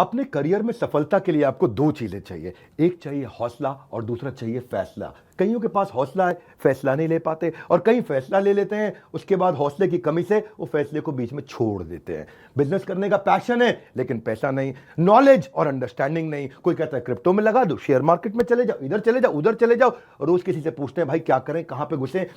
अपने करियर में सफलता के लिए आपको दो चीजें चाहिए। एक चाहिए हौसला और दूसरा चाहिए फैसला। कईयों के पास हौसला है, फैसला नहीं ले पाते, और कई फैसला ले लेते हैं, उसके बाद हौसले की कमी से वो फैसले को बीच में छोड़ देते हैं। बिजनेस करने का पैशन है लेकिन पैसा नहीं, नॉलेज और अंडरस्टैंडिंग नहीं। कोई कहता है क्रिप्टो में लगा दो, शेयर मार्केट में चले जाओ, इधर चले जाओ, उधर चले जाओ। रोज किसी से पूछते हैं भाई क्या करें, कहां पे घुसे।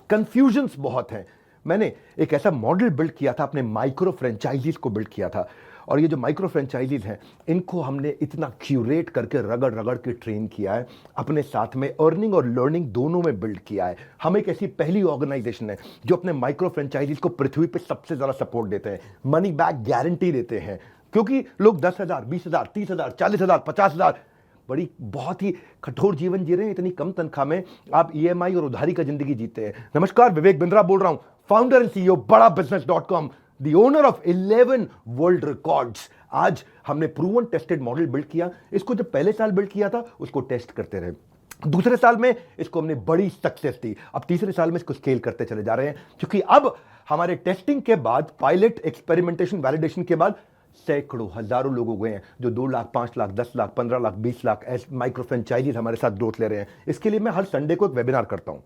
कंफ्यूजन्स बहुत हैं। मैंने एक ऐसा मॉडल बिल्ड किया था, अपने माइक्रो फ्रेंचाइजीज को बिल्ड किया था, और ये जो माइक्रो फ्रेंचाइजीज हैं इनको हमने इतना क्यूरेट करके रगड़ रगड़ के ट्रेन किया है, अपने साथ में अर्निंग और लर्निंग दोनों में बिल्ड किया है। हम एक ऐसी पहली ऑर्गेनाइजेशन है जो अपने माइक्रो फ्रेंचाइजीज को पृथ्वी पे सबसे ज्यादा सपोर्ट देते हैं, मनी बैक गारंटी देते हैं। क्योंकि लोग 10,000, 20,000, 30,000, 40,000, 50,000 बड़ी बहुत ही कठोर जीवन जी रहे हैं। इतनी कम तनख्वाह में आप ईएमआई और उधारी का जिंदगी जीते हैं। नमस्कार, विवेक बिंद्रा बोल रहा हूं, founder and CEO Bada business, the owner of 11 world records. आज हमने प्रूवन टेस्टेड मॉडल बिल्ड किया। इसको जब पहले साल बिल्ड किया था उसको टेस्ट करते रहे, दूसरे साल में इसको हमने बड़ी सक्सेस दी, अब तीसरे साल में इसको स्केल करते चले जा रहे हैं। क्योंकि अब हमारे टेस्टिंग के बाद, पायलट, एक्सपेरिमेंटेशन, वैलिडेशन के बाद सैकड़ों, हजारों लोग हो गए हैं जो 2 लाख, 5 लाख, 10 लाख, 15 लाख, 20 लाख ऐसे माइक्रो फ्रेंचाइजीज हमारे साथ ग्रोथ ले रहे हैं। इसके लिए मैं हर संडे को एक वेबिनार करता हूं।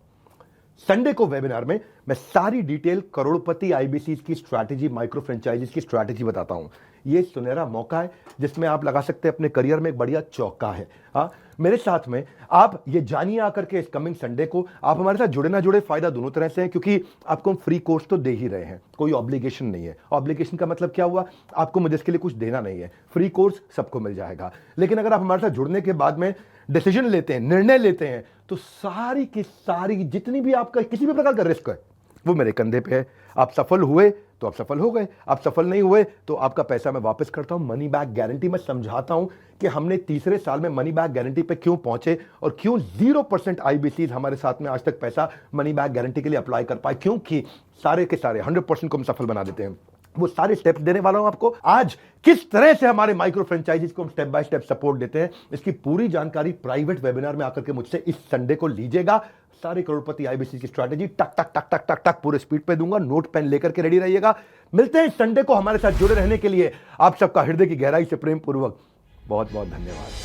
संडे को वेबिनार में मैं सारी डिटेल करोड़पति आईबीसी की स्ट्रैटेजी, माइक्रो फ्रेंचाइजीज की स्ट्रैटेजी बताता हूं। ये सुनहरा मौका है जिसमें आप लगा सकते हैं अपने करियर में एक बढ़िया चौका है। हाँ, मेरे साथ में आप ये जानिए आकर के इस कमिंग संडे को। आप हमारे साथ जुड़े ना जुड़े, फायदा दोनों तरह से है, क्योंकि आपको हम फ्री कोर्स तो दे ही रहे हैं, कोई ऑब्लिगेशन नहीं है। ऑब्लिगेशन का मतलब क्या हुआ, आपको मुझे इसके लिए कुछ देना नहीं है। फ्री कोर्स सबको मिल जाएगा। लेकिन अगर आप हमारे साथ जुड़ने के बाद में डिसीजन लेते हैं, निर्णय लेते हैं, तो सारी की सारी जितनी भी आपका किसी भी प्रकार का रिस्क है वो मेरे कंधे पे है। आप सफल हुए तो आप सफल हो गए, आप सफल नहीं हुए तो आपका पैसा मैं वापस करता हूं। मनी बैक गारंटी मैं समझाता हूं कि हमने तीसरे साल में मनी बैक गारंटी पे क्यों पहुंचे और क्यों 0% आईबीसी हमारे साथ में आज तक पैसा मनी बैक गारंटी के लिए अप्लाई कर पाए। क्योंकि सारे के सारे 100% को हम सफल बना देते हैं। वो सारे स्टेप्स देने वाला हूं आपको आज। किस तरह से हमारे माइक्रो फ्रेंचाइजीज को हम स्टेप बाय स्टेप सपोर्ट देते हैं, इसकी पूरी जानकारी प्राइवेट वेबिनार में आकर के मुझसे इस संडे को लीजिएगा। सारे करोड़पति आईबीसी की स्ट्रैटेजी टक टक टक टक टक टक पूरे स्पीड पे दूंगा। नोट पेन लेकर के रेडी रहिएगा। मिलते हैं इस संडे को। हमारे साथ जुड़े रहने के लिए आप सबका हृदय की गहराई से प्रेम पूर्वक बहुत बहुत धन्यवाद।